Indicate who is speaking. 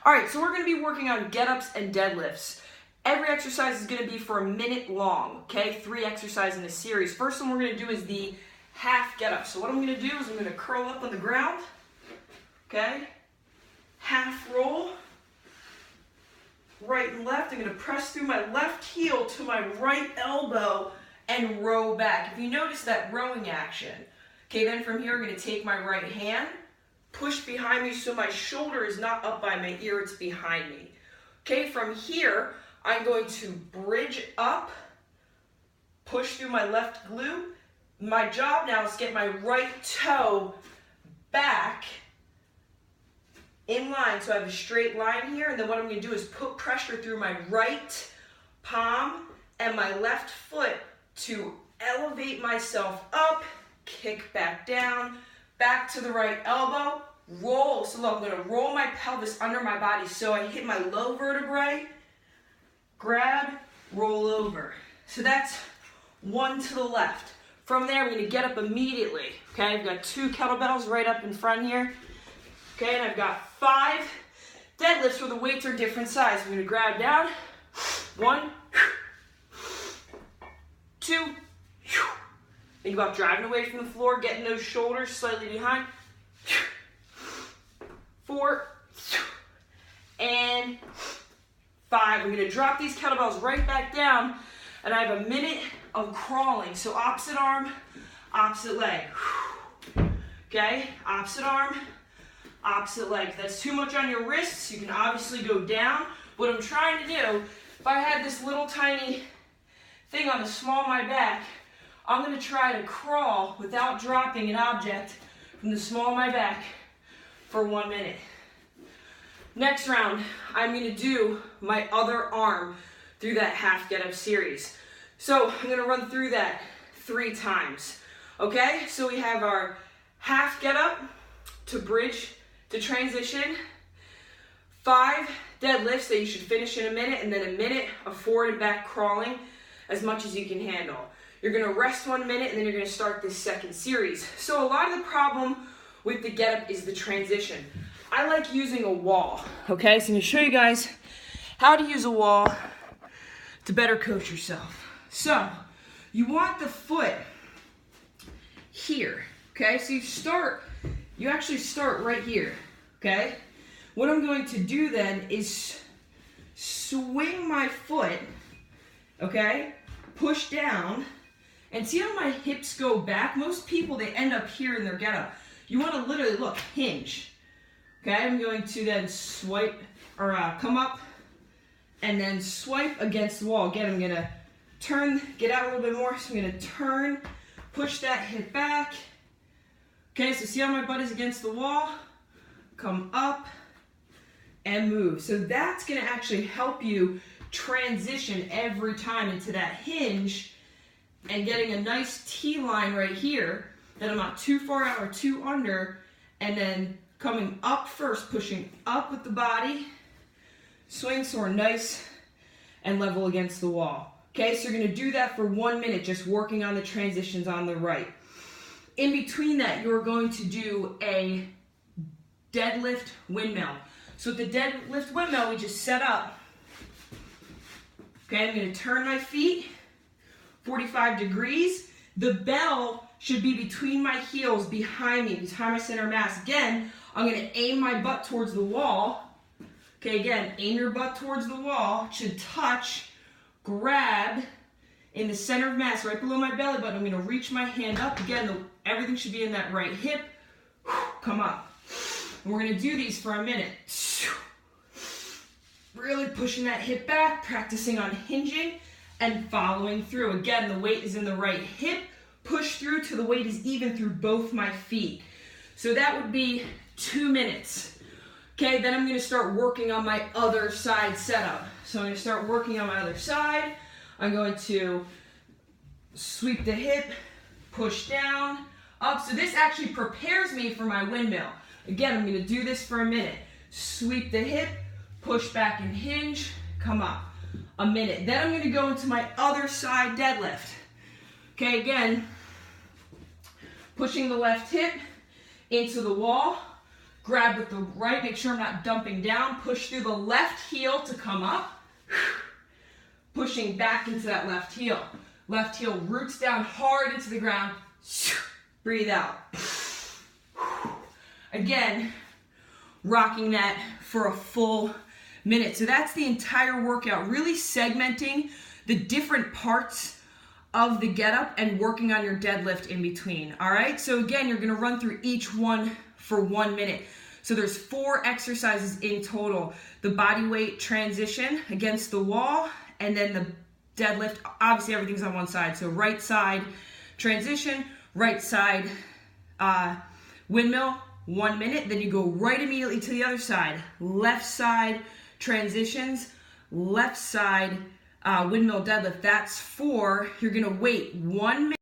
Speaker 1: All right, so we're gonna be working on get-ups and deadlifts. Every exercise is gonna be for a minute long, okay? 3 exercises in a series. First one we're gonna do is the half get-up. So what I'm gonna do is I'm gonna curl up on the ground, okay? Half roll, right and left. I'm gonna press through my left heel to my right elbow and row back. If you notice that rowing action, okay, then from here I'm gonna take my right hand, push behind me so my shoulder is not up by my ear, it's behind me. Okay, from here, I'm going to bridge up, push through my left glute. My job now is to get my right toe back in line, so I have a straight line here, and then what I'm going to do is put pressure through my right palm and my left foot to elevate myself up, kick back down, back to the right elbow, roll. So look, I'm going to roll my pelvis under my body so I hit my low vertebrae, grab, roll over. So that's 1 to the left. From there, I'm going to get up immediately. Okay, I've got 2 kettlebells right up in front here. Okay, and I've got 5 deadlifts where the weights are different size. I'm going to grab down. 1, 2, think about driving away from the floor, getting those shoulders slightly behind. 4, and 5. I'm going to drop these kettlebells right back down, and I have a minute of crawling. So opposite arm, opposite leg. Okay, opposite arm, opposite leg. If that's too much on your wrists, you can obviously go down. What I'm trying to do, if I had this little tiny thing on the small of my back, I'm going to try to crawl without dropping an object from the small of my back for 1 minute. Next round, I'm going to do my other arm through that half get up series. So I'm going to run through that 3 times. Okay, so we have our half get up to bridge to transition, 5 deadlifts that you should finish in a minute, and then a minute of forward and back crawling as much as you can handle. You're going to rest 1 minute, and then you're going to start this second series. So a lot of the problem with the get up is the transition. I like using a wall, okay? So I'm going to show you guys how to use a wall to better coach yourself. So you want the foot here, okay? So you actually start right here, okay? What I'm going to do then is swing my foot, okay? Push down, and see how my hips go back? Most people, they end up here in their get up. You want to literally, look, hinge. Okay, I'm going to then swipe, or come up, and then swipe against the wall. Again, I'm going to turn, get out a little bit more, so I'm going to turn, push that hip back. Okay, so see how my butt is against the wall? Come up, and move. So that's going to actually help you transition every time into that hinge, and getting a nice T-line right here, that I'm not too far out or too under, and then coming up first, pushing up with the body, swing so we're nice and level against the wall. Okay, so you're going to do that for 1 minute, just working on the transitions on the right. In between that, you're going to do a deadlift windmill. So with the deadlift windmill, we just set up. Okay, I'm going to turn my feet 45 degrees. The bell should be between my heels, behind me, behind my center of mass. Again, I'm going to aim my butt towards the wall. Okay, again, aim your butt towards the wall. It should touch, grab in the center of mass, right below my belly button. I'm going to reach my hand up. Again, everything should be in that right hip. Come up. And we're going to do these for a minute. Really pushing that hip back, practicing on hinging and following through. Again, the weight is in the right hip. Push through till the weight is even through both my feet. So that would be 2 minutes. Okay, then I'm going to start working on my other side setup. So I'm going to start working on my other side. I'm going to sweep the hip, push down, up. So this actually prepares me for my windmill. Again, I'm going to do this for a minute. Sweep the hip, push back and hinge, come up. A minute. Then I'm going to go into my other side deadlift. Okay, again, pushing the left hip into the wall, grab with the right, make sure I'm not dumping down, push through the left heel to come up, pushing back into that left heel. Left heel roots down hard into the ground, breathe out. Again, rocking that for a full minute. So that's the entire workout, really segmenting the different parts of the get up and working on your deadlift in between. All right, so again, you're gonna run through each one for 1 minute. So there's 4 exercises in total. The body weight transition against the wall, and then the deadlift, obviously everything's on one side. So right side transition, right side windmill, 1 minute. Then you go right immediately to the other side. Left side transitions, left side windmill deadlift. That's 4. You're gonna wait 1 minute.